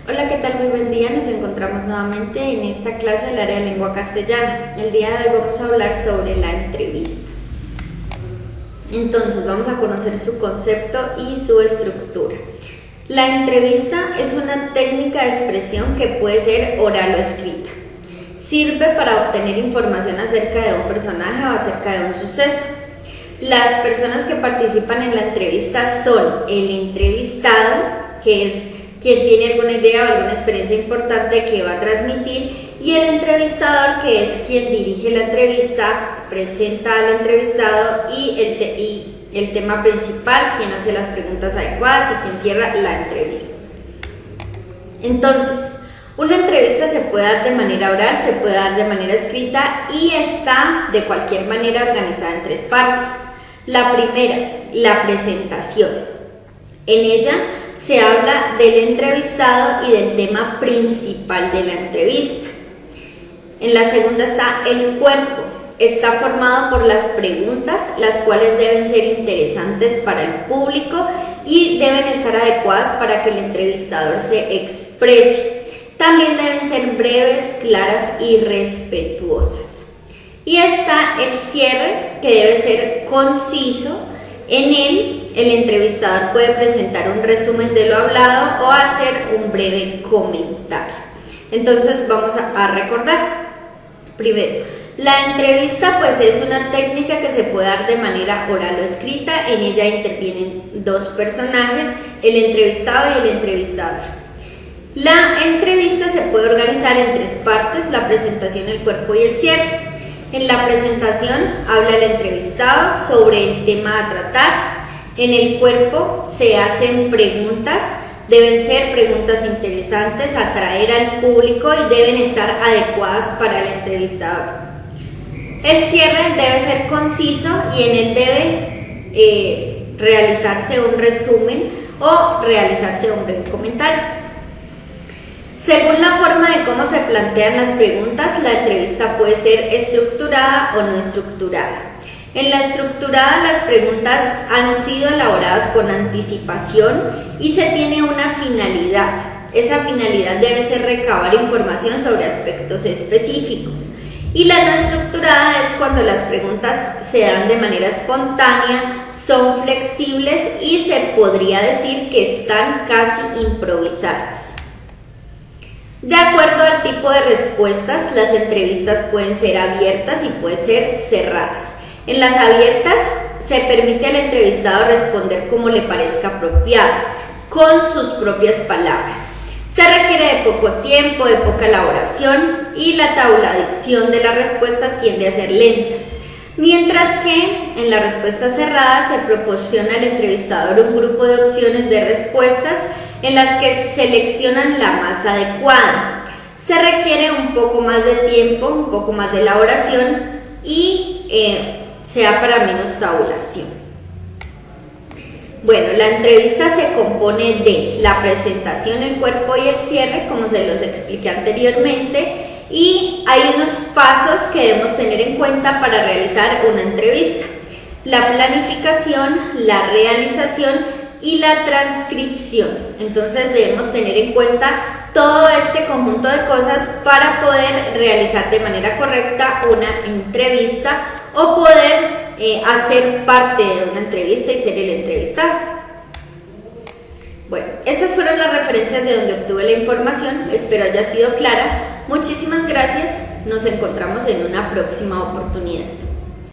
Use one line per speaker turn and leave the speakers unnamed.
Hola, ¿qué tal? Muy buen día. Nos encontramos nuevamente en esta clase del área de lengua castellana. El día de hoy vamos a hablar sobre la entrevista. Entonces, vamos a conocer su concepto y su estructura. La entrevista es una técnica de expresión que puede ser oral o escrita. Sirve para obtener información acerca de un personaje o acerca de un suceso. Las personas que participan en la entrevista son el entrevistado, que es quien tiene alguna idea o alguna experiencia importante que va a transmitir, y el entrevistador, que es quien dirige la entrevista, presenta al entrevistado y el tema principal, quien hace las preguntas adecuadas y quien cierra la entrevista. Entonces, una entrevista se puede dar de manera oral, se puede dar de manera escrita y está de cualquier manera organizada en tres partes. La primera, la presentación. En ella se habla del entrevistado y del tema principal de la entrevista. En la segunda está el cuerpo. Está formado por las preguntas, las cuales deben ser interesantes para el público y deben estar adecuadas para que el entrevistador se exprese. También deben ser breves, claras y respetuosas. Y está el cierre, que debe ser conciso. En él, el entrevistador puede presentar un resumen de lo hablado o hacer un breve comentario. Entonces vamos a recordar. Primero, la entrevista pues es una técnica que se puede dar de manera oral o escrita. En ella intervienen dos personajes, el entrevistado y el entrevistador. La entrevista se puede organizar en tres partes: la presentación, el cuerpo y el cierre. En la presentación habla el entrevistado sobre el tema a tratar. En el cuerpo se hacen preguntas, deben ser preguntas interesantes, atraer al público y deben estar adecuadas para el entrevistador. El cierre debe ser conciso y en él debe realizarse un resumen o realizarse un breve comentario. Según la forma de cómo se plantean las preguntas, la entrevista puede ser estructurada o no estructurada. En la estructurada, las preguntas han sido elaboradas con anticipación y se tiene una finalidad. Esa finalidad debe ser recabar información sobre aspectos específicos. Y la no estructurada es cuando las preguntas se dan de manera espontánea, son flexibles y se podría decir que están casi improvisadas. De acuerdo al tipo de respuestas, las entrevistas pueden ser abiertas y pueden ser cerradas. En las abiertas se permite al entrevistado responder como le parezca apropiado, con sus propias palabras. Se requiere de poco tiempo, de poca elaboración y la tabulación de las respuestas tiende a ser lenta. Mientras que en la respuesta cerrada se proporciona al entrevistador un grupo de opciones de respuestas en las que seleccionan la más adecuada. Se requiere un poco más de tiempo, un poco más de elaboración y se da para menos tabulación. Bueno, la entrevista se compone de la presentación, el cuerpo y el cierre, como se los expliqué anteriormente, y hay unos pasos que debemos tener en cuenta para realizar una entrevista: la planificación, la realización y la transcripción. Entonces debemos tener en cuenta todo este conjunto de cosas para poder realizar de manera correcta una entrevista o poder hacer parte de una entrevista y ser el entrevistado. Bueno, estas fueron las referencias de donde obtuve la información, espero haya sido clara. Muchísimas gracias, nos encontramos en una próxima oportunidad.